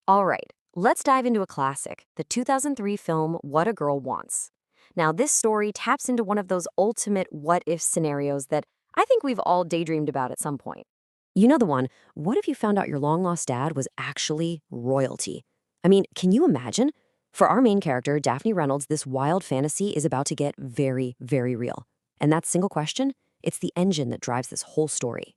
All right, let's dive into a classic, the 2003 film What a Girl Wants. Now, this story taps into one of those ultimate what if scenarios that I think we've all daydreamed about at some point. You know the one, what if you found out your long lost dad was actually royalty? I mean, can you imagine? For our main character, Daphne Reynolds, this wild fantasy is about to get very, very real. And that single question, it's the engine that drives this whole story.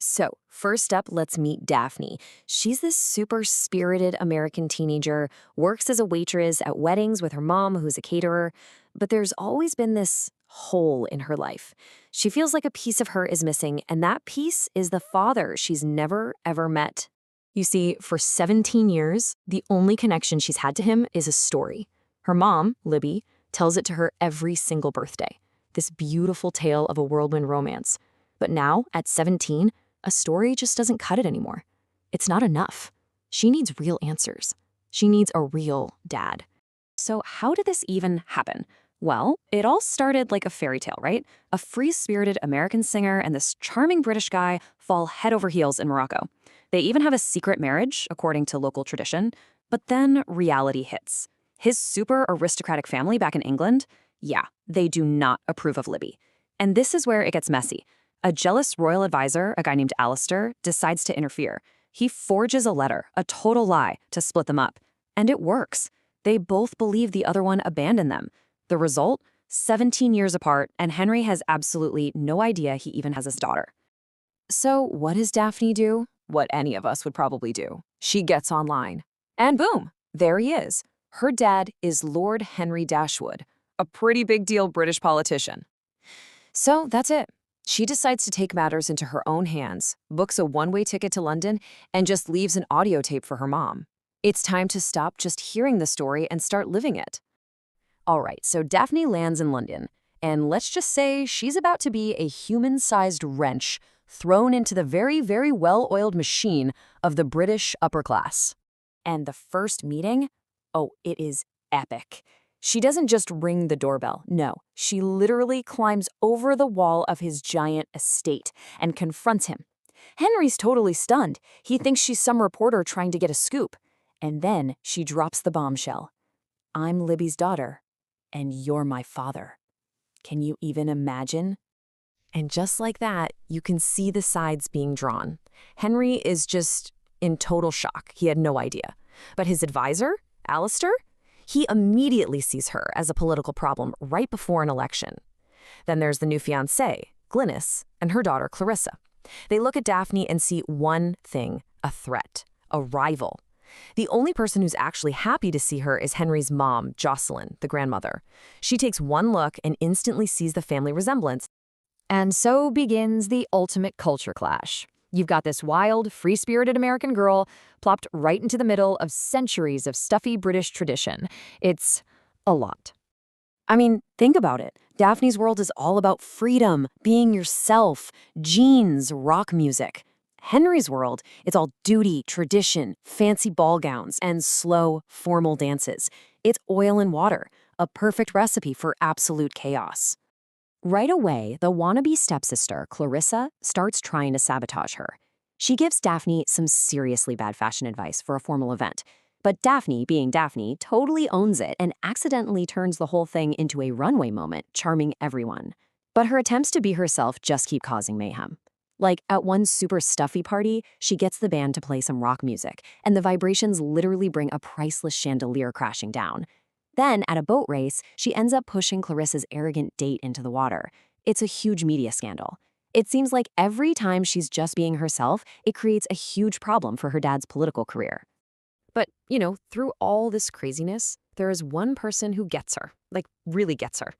So, first up, let's meet Daphne. She's this super spirited American teenager, works as a waitress at weddings with her mom, who's a caterer, but there's always been this hole in her life. She feels like a piece of her is missing, and that piece is the father she's never, ever met. You see, for 17 years, the only connection she's had to him is a story. Her mom, Libby, tells it to her every single birthday. This beautiful tale of a whirlwind romance. But now, at 17, a story just doesn't cut it anymore. It's not enough. She needs real answers. She needs a real dad. So how did this even happen? Well, it all started like a fairy tale, right? A free-spirited American singer and this charming British guy fall head over heels in Morocco. They even have a secret marriage, according to local tradition. But then reality hits. His super aristocratic family back in England, yeah, they do not approve of Libby. And this is where it gets messy. A jealous royal advisor, a guy named Alistair, decides to interfere. He forges a letter, a total lie, to split them up. And it works. They both believe the other one abandoned them. The result? 17 years apart, and Henry has absolutely no idea he even has his daughter. So what does Daphne do? What any of us would probably do. She gets online. And boom, there he is. Her dad is Lord Henry Dashwood, a pretty big deal British politician. So that's it. She decides to take matters into her own hands, books a one-way ticket to London, and just leaves an audio tape for her mom. It's time to stop just hearing the story and start living it. All right, so Daphne lands in London, and let's just say she's about to be a human-sized wrench thrown into the very, very well-oiled machine of the British upper class. And the first meeting? Oh, it is epic. She doesn't just ring the doorbell. No, she literally climbs over the wall of his giant estate and confronts him. Henry's totally stunned. He thinks she's some reporter trying to get a scoop. And then she drops the bombshell. I'm Libby's daughter, and you're my father. Can you even imagine? And just like that, you can see the sides being drawn. Henry is just in total shock. He had no idea. But his advisor, Alistair, he immediately sees her as a political problem right before an election. Then there's the new fiancée, Glynis, and her daughter, Clarissa. They look at Daphne and see one thing, a threat, a rival. The only person who's actually happy to see her is Henry's mom, Jocelyn, the grandmother. She takes one look and instantly sees the family resemblance. And so begins the ultimate culture clash. You've got this wild, free-spirited American girl plopped right into the middle of centuries of stuffy British tradition. It's a lot. I mean, think about it. Daphne's world is all about freedom, being yourself, jeans, rock music. Henry's world, it's all duty, tradition, fancy ball gowns, and slow, formal dances. It's oil and water, a perfect recipe for absolute chaos. Right away, the wannabe stepsister, Clarissa, starts trying to sabotage her. She gives Daphne some seriously bad fashion advice for a formal event. But Daphne, being Daphne, totally owns it and accidentally turns the whole thing into a runway moment, charming everyone. But her attempts to be herself just keep causing mayhem. Like, at one super stuffy party, she gets the band to play some rock music, and the vibrations literally bring a priceless chandelier crashing down. Then, at a boat race, she ends up pushing Clarissa's arrogant date into the water. It's a huge media scandal. It seems like every time she's just being herself, it creates a huge problem for her dad's political career. But, through all this craziness, there is one person who gets her, like really gets her.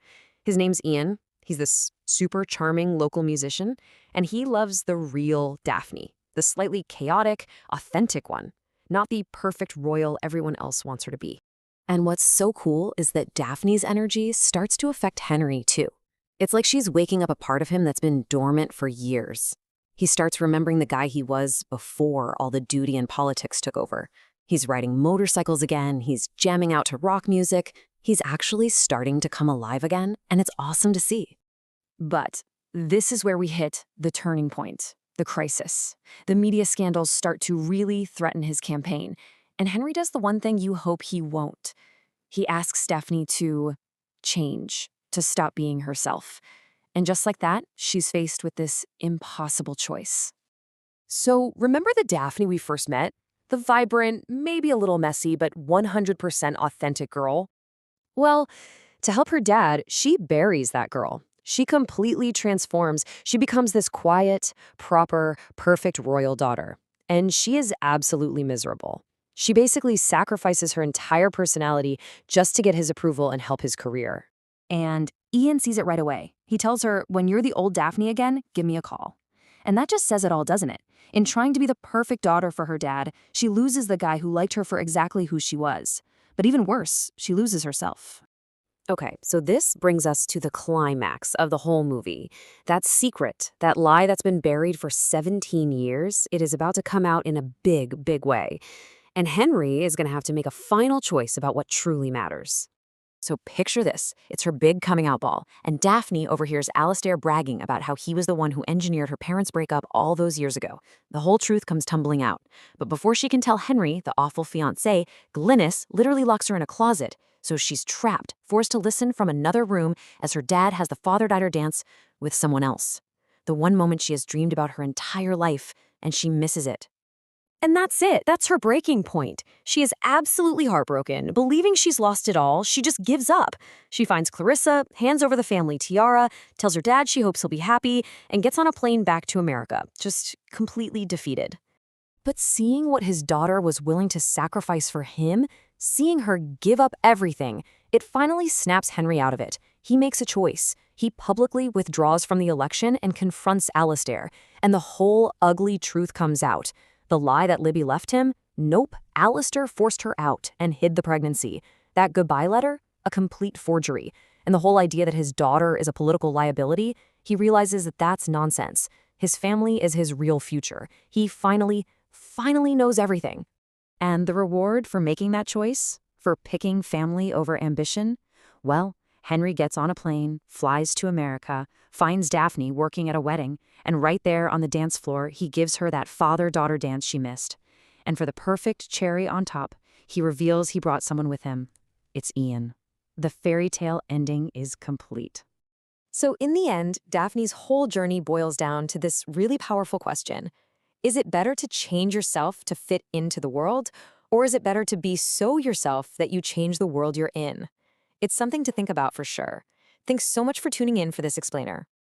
His name's Ian. He's this super charming local musician, and he loves the real Daphne, the slightly chaotic, authentic one, not the perfect royal everyone else wants her to be. And what's so cool is that Daphne's energy starts to affect Henry, too. It's like she's waking up a part of him that's been dormant for years. He starts remembering the guy he was before all the duty and politics took over. He's riding motorcycles again, he's jamming out to rock music. He's actually starting to come alive again, and it's awesome to see. But this is where we hit the turning point, the crisis. The media scandals start to really threaten his campaign. And Henry does the one thing you hope he won't. He asks Daphne to change, to stop being herself. And just like that, she's faced with this impossible choice. So, remember the Daphne we first met? The vibrant, maybe a little messy, but 100% authentic girl? Well, to help her dad, she buries that girl. She completely transforms. She becomes this quiet, proper, perfect royal daughter. And she is absolutely miserable. She basically sacrifices her entire personality just to get his approval and help his career. And Ian sees it right away. He tells her, when you're the old Daphne again, give me a call. And that just says it all, doesn't it? In trying to be the perfect daughter for her dad, she loses the guy who liked her for exactly who she was. But even worse, she loses herself. Okay, so this brings us to the climax of the whole movie. That secret, that lie that's been buried for 17 years, it is about to come out in a big, big way. And Henry is going to have to make a final choice about what truly matters. So picture this. It's her big coming out ball, and Daphne overhears Alistair bragging about how he was the one who engineered her parents' breakup all those years ago. The whole truth comes tumbling out. But before she can tell Henry, the awful fiancé, Glynis literally locks her in a closet. So she's trapped, forced to listen from another room as her dad has the father-daughter dance with someone else. The one moment she has dreamed about her entire life, and she misses it. And that's it. That's her breaking point. She is absolutely heartbroken. Believing she's lost it all, she just gives up. She finds Clarissa, hands over the family tiara, tells her dad she hopes he'll be happy, and gets on a plane back to America, just completely defeated. But seeing what his daughter was willing to sacrifice for him, seeing her give up everything, it finally snaps Henry out of it. He makes a choice. He publicly withdraws from the election and confronts Alistair, and the whole ugly truth comes out. The lie that Libby left him? Nope, Alistair forced her out and hid the pregnancy. That goodbye letter? A complete forgery. And the whole idea that his daughter is a political liability? He realizes that that's nonsense. His family is his real future. He finally knows everything. And the reward for making that choice? For picking family over ambition? Well, Henry gets on a plane, flies to America, finds Daphne working at a wedding, and right there on the dance floor, he gives her that father-daughter dance she missed. And for the perfect cherry on top, he reveals he brought someone with him. It's Ian. The fairy tale ending is complete. So in the end, Daphne's whole journey boils down to this really powerful question. Is it better to change yourself to fit into the world, or is it better to be so yourself that you change the world you're in? It's something to think about for sure. Thanks so much for tuning in for this explainer.